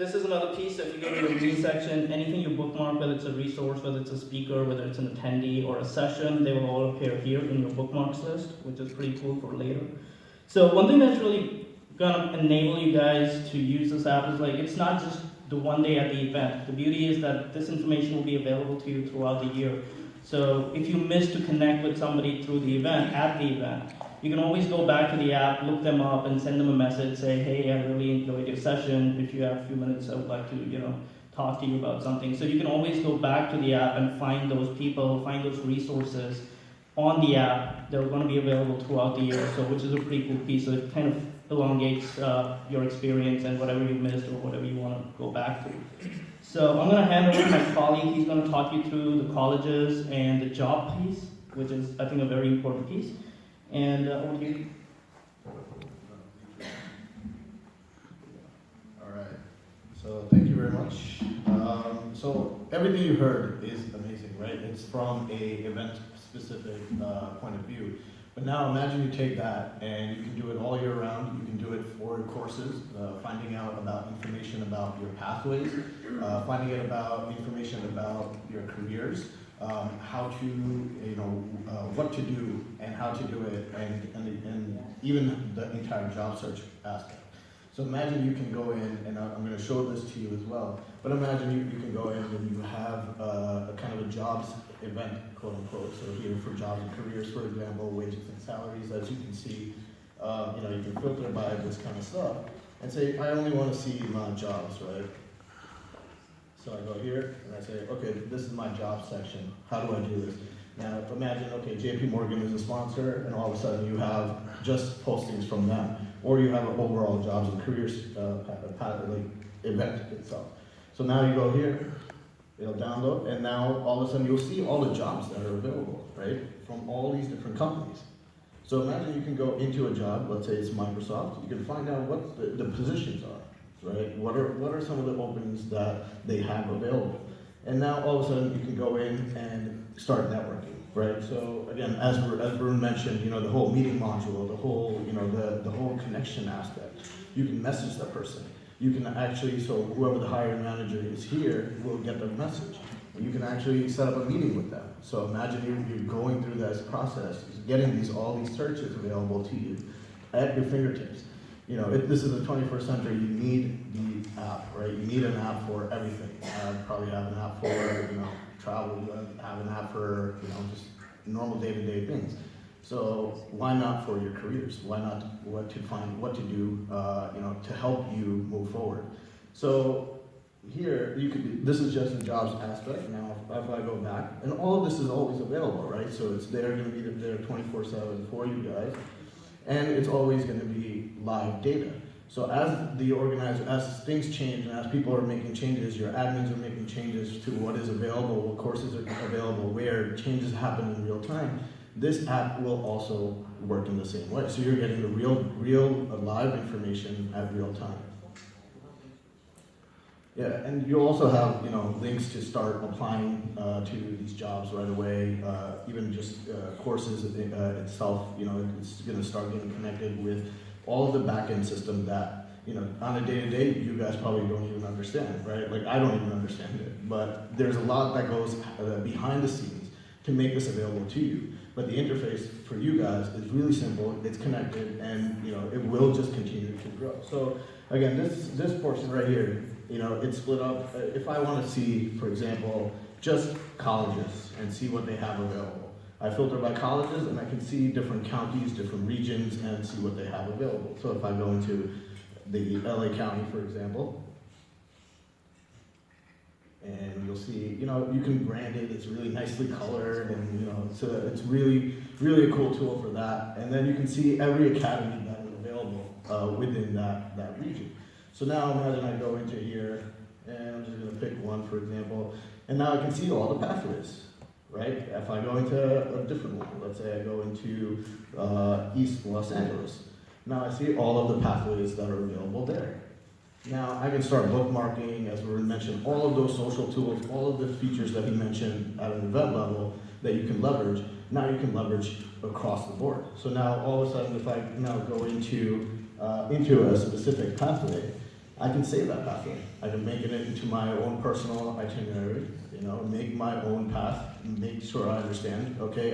this is another piece. So if you go to the me section, anything you bookmark, whether it's a resource, whether it's a speaker, whether it's an attendee or a session, they will all appear here in your bookmarks list, which is pretty cool for later. So one thing that's really gonna enable you guys to use this app is like, it's not just the one day at the event. The beauty is that this information will be available to you throughout the year. So if you miss to connect with somebody through the event, at the event, you can always go back to the app, look them up, and send them a message, say, hey, I really enjoyed your session. If you have a few minutes, I would like to, talk to you about something. So you can always go back to the app and find those people, find those resources on the app that are going to be available throughout the year, so which is a pretty cool piece. So it kind of elongates your experience and whatever you missed or whatever you want to go back to. So I'm going to hand over to my colleague. He's going to talk you through the colleges and the job piece, which is, I think, a very important piece. And over to you. All right. So thank you very much. So everything you heard is amazing, right? It's from a event-specific point of view. But now imagine you take that and you can do it all year round. You can do it for courses, finding out about information about your pathways, finding out about information about your careers, how to, what to do and how to do it, and even the entire job search aspect. So imagine you can go in, and I'm going to show this to you as well, but imagine you can go in and you have a kind of a jobs event, quote unquote. So here for jobs and careers, for example, wages and salaries, as you can see, you can filter by this kind of stuff and say, I only want to see my jobs, right? So I go here and I say, okay, this is my job section. How do I do this? Now imagine, okay, JP Morgan is a sponsor, and all of a sudden you have just postings from them, or you have an overall jobs and careers event itself. So now you go here, it'll download, and now all of a sudden you'll see all the jobs that are available, right, from all these different companies. So imagine you can go into a job, let's say it's Microsoft, you can find out what the positions are, right? What are some of the openings that they have available? And now all of a sudden you can go in and start networking, right? So again, as Varun mentioned, the whole meeting module, the whole, the whole connection aspect. You can message that person. You can actually, so whoever the hiring manager is here will get the message. You can actually set up a meeting with them. So imagine you're going through this process, getting all these searches available to you at your fingertips. This is the 21st century. You need the app, right? You need an app for everything. Probably have an app for travel. You have an app for just normal day-to-day things. So why not for your careers? Why not what to do to help you move forward? So here this is just the jobs aspect. Now if I go back, and all of this is always available, right? So it's going to be there 24/7 for you guys. And it's always going to be live data. So as things change and as people are making changes, your admins are making changes to what is available, what courses are available, where changes happen in real time, this app will also work in the same way. So you're getting the real live information at real time. Yeah, and you also have links to start applying to these jobs right away. Even just courses itself, it's going to start getting connected with all of the back-end system that on a day-to-day you guys probably don't even understand, right? Like I don't even understand it, but there's a lot that goes behind the scenes to make this available to you. But the interface for you guys is really simple. It's connected, and it will just continue to grow. So again, this portion right here. It's split up. If I want to see, for example, just colleges and see what they have available, I filter by colleges and I can see different counties, different regions, and see what they have available. So if I go into the LA County, for example, and you'll see, you can brand it. It's really nicely colored, and it's really, really a cool tool for that. And then you can see every academy that is available within that region. So now imagine I go into here, and I'm just going to pick one, for example, and now I can see all the pathways, right? If I go into a different one, let's say I go into East Los Angeles, now I see all of the pathways that are available there. Now I can start bookmarking, as we mentioned, all of those social tools, all of the features that he mentioned at an event level that you can leverage, now you can leverage across the board. So now all of a sudden, if I now go into a specific pathway, I can save that pathway. I can make it into my own personal itinerary, make my own path, make sure I understand, okay,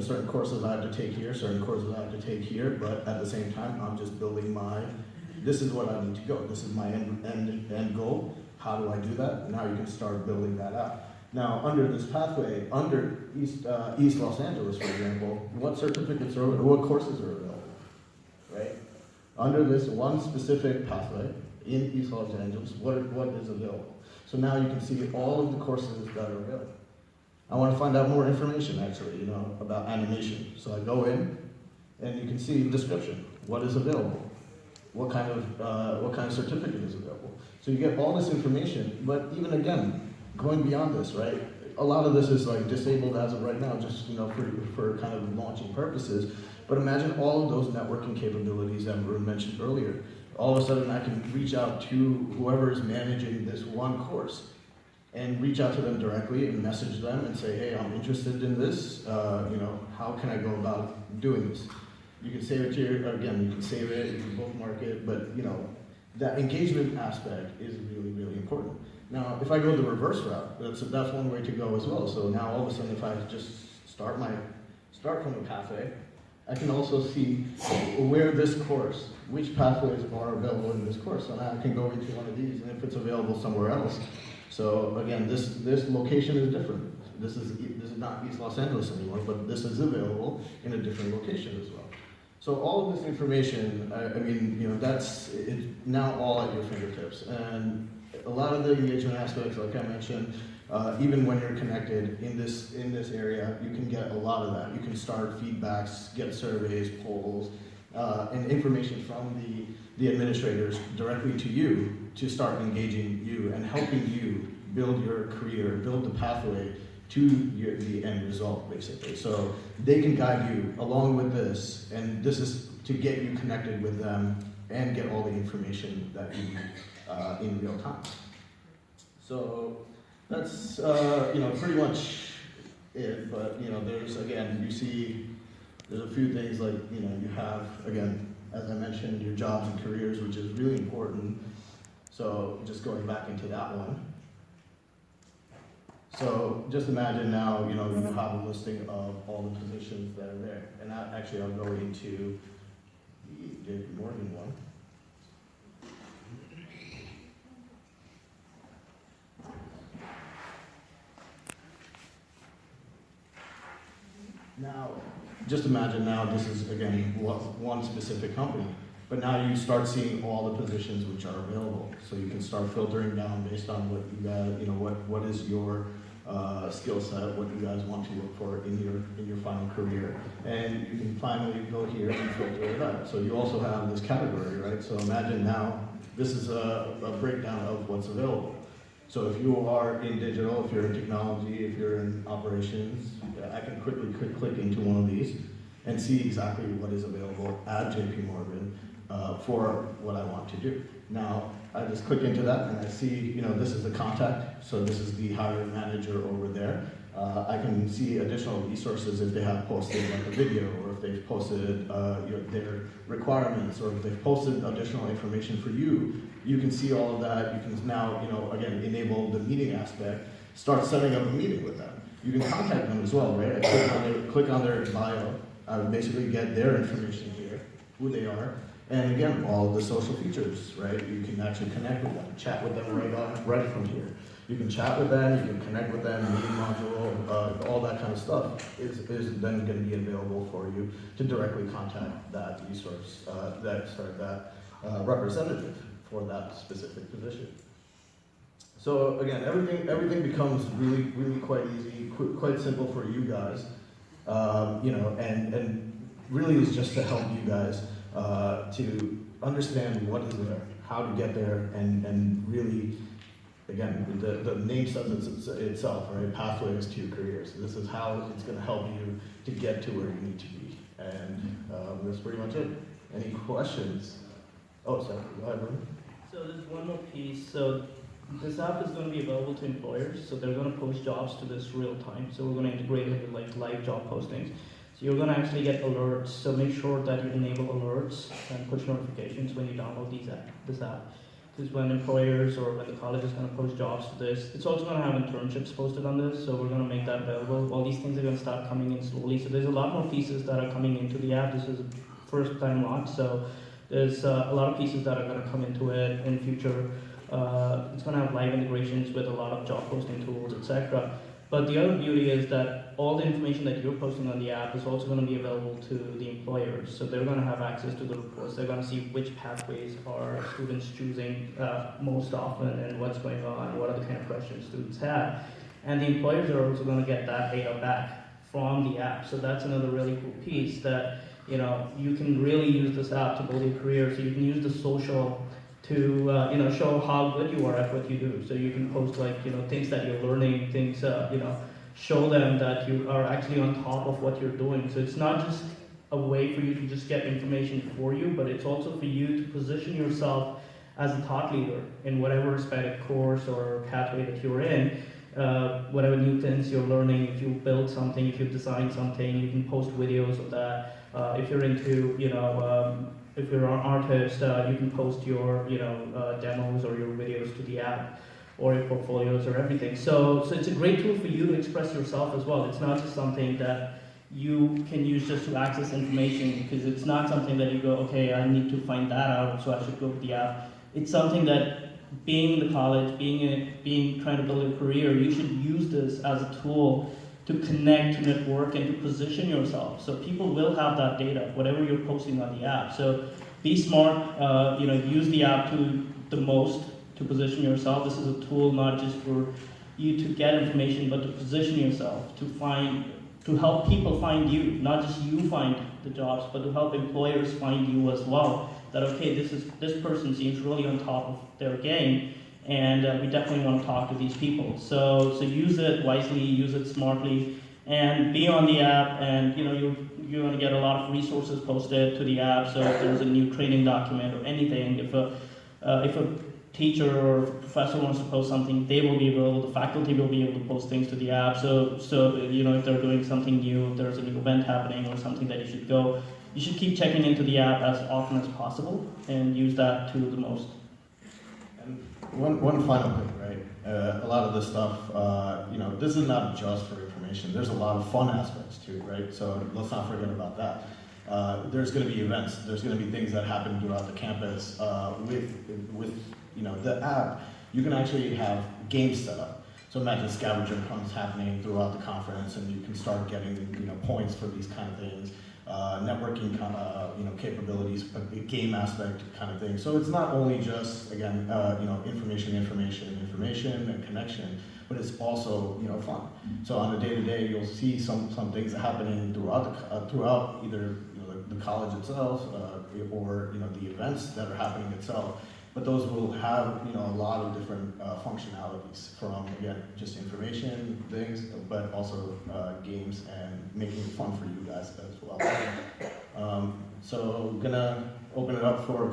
certain courses I have to take here, certain courses I have to take here, but at the same time, I'm just building this is what I need to go. This is my end goal. How do I do that? Now you can start building that out. Now, under this pathway, under East Los Angeles, for example, what certificates are available, what courses are available, right? Under this one specific pathway in East Los Angeles, what is available? So now you can see all of the courses that are available. I want to find out more information, actually, about animation. So I go in, and you can see the description. What is available? What kind of certificate is available? So you get all this information, but even again, going beyond this, right? A lot of this is like disabled as of right now, just for kind of launching purposes. But imagine all of those networking capabilities that were mentioned earlier. All of a sudden, I can reach out to whoever is managing this one course, and reach out to them directly and message them and say, hey, I'm interested in this. How can I go about doing this? You can save it to you can save it, you can bookmark it, but that engagement aspect is really, really important. Now, if I go the reverse route, that's one way to go as well. So now all of a sudden, if I just start from the pathway, I can also see where this course, which pathways are available in this course. So now I can go into one of these, and if it's available somewhere else. So again, this location is different. This is not East Los Angeles anymore, but this is available in a different location as well. So all of this information, that's now all at your fingertips. And a lot of the engagement aspects, like I mentioned, even when you're connected in this area, you can get a lot of that. You can start feedbacks, get surveys, polls, and information from the administrators directly to you to start engaging you and helping you build your career, build the pathway to the end result, basically. So they can guide you along with this, and this is to get you connected with them and get all the information that you need in real time. So that's pretty much it. But there's there's a few things like you have, again, as I mentioned, your jobs and careers, which is really important. So just going back into that one. So just imagine now, you have a listing of all the positions that are there. And actually, I'll go into the JP Morgan one. Now, just imagine now this is, again, one specific company. But now you start seeing all the positions which are available. So you can start filtering down based on what you guys, what is your skill set, what you guys want to look for in your final career. And you can finally go here and filter it out. So you also have this category, right? So imagine now, this is a breakdown of what's available. So if you are in digital, if you're in technology, if you're in operations, I can quickly click into one of these and see exactly what is available at JP Morgan for what I want to do. Now, I just click into that and I see, this is the contact, so this is the hiring manager over there. I can see additional resources if they have posted like a video, or if they've posted their requirements, or if they've posted additional information for you. You can see all of that. You can now, again, enable the meeting aspect, start setting up a meeting with them. You can contact them as well, right? I click on their bio. I would basically get their information here, who they are, and again, all of the social features, right? You can actually connect with them, chat with them right from here. You can chat with them, you can connect with them, meeting module, all that kind of stuff is then going to be available for you to directly contact that resource, that representative for that specific position. So again, everything becomes really, really quite easy, quite simple for you guys, and really is just to help you guys to understand what is there, how to get there, and really, again, the name says itself, right? Pathways to your career. So this is how it's going to help you to get to where you need to be. And that's pretty much it. Any questions? Oh, sorry. Go ahead, Ruben. So there's one more piece. So this app is going to be available to employers. So they're going to post jobs to this real time. So we're going to integrate it with like live job postings. So you're going to actually get alerts. So make sure that you enable alerts and push notifications when you download this app. is when employers or when the college is going to post jobs to this. It's also going to have internships posted on this, so we're going to make that available. All these things are going to start coming in slowly. So there's a lot more pieces that are coming into the app. This is a first time launch, so there's a lot of pieces that are going to come into it in the future. It's going to have live integrations with a lot of job posting tools, etc. But the other beauty is that all the information that you're posting on the app is also going to be available to the employers. So they're going to have access to the reports. They're going to see which pathways are students choosing most often and what's going on, what are the kind of questions students have. And the employers are also going to get that data back from the app. So that's another really cool piece that, you know, you can really use this app to build your career. So you can use the social to show how good you are at what you do. So you can post things that you're learning, things show them that you are actually on top of what you're doing. So it's not just a way for you to just get information for you, but it's also for you to position yourself as a thought leader in whatever respective course or pathway that you're in. Whatever new things you're learning, if you build something, if you design something, you can post videos of that. If you're into, if you're an artist, you can post your, demos or your videos to the app, or your portfolios or everything. So it's a great tool for you to express yourself as well. It's not just something that you can use just to access information, because it's not something that you go, okay, I need to find that out, so I should go to the app. It's something that, being in the college, trying to build a career, you should use this as a tool to connect, to network, and to position yourself. So people will have that data, whatever you're posting on the app. So be smart, use the app to the most to position yourself. This is a tool not just for you to get information, but to position yourself, to help people find you, not just you find the jobs, but to help employers find you as well. That, okay, this person seems really on top of their game, and we definitely want to talk to these people. So use it wisely, use it smartly, and be on the app. And you're going to get a lot of resources posted to the app. So if there's a new training document or anything, if a teacher or professor wants to post something, they will be available. The faculty will be able to post things to the app. So if they're doing something new, if there's a new event happening or something that you should go, you should keep checking into the app as often as possible and use that to the most. And one final thing, right? A lot of this stuff, this is not just for information. There's a lot of fun aspects too, right? So let's not forget about that. There's going to be events. There's going to be things that happen throughout the campus. With the app, you can actually have games set up. So imagine scavenger hunts happening throughout the conference, and you can start getting points for these kind of things. Networking capabilities, but the game aspect kind of thing. So it's not only just, again, information, and connection, but it's also fun. So on a day-to-day, you'll see some things happening throughout either the college itself or the events that are happening itself. But those will have a lot of different functionalities, from again just information things, but also games and making it fun for you guys as well. So I'm gonna open it up for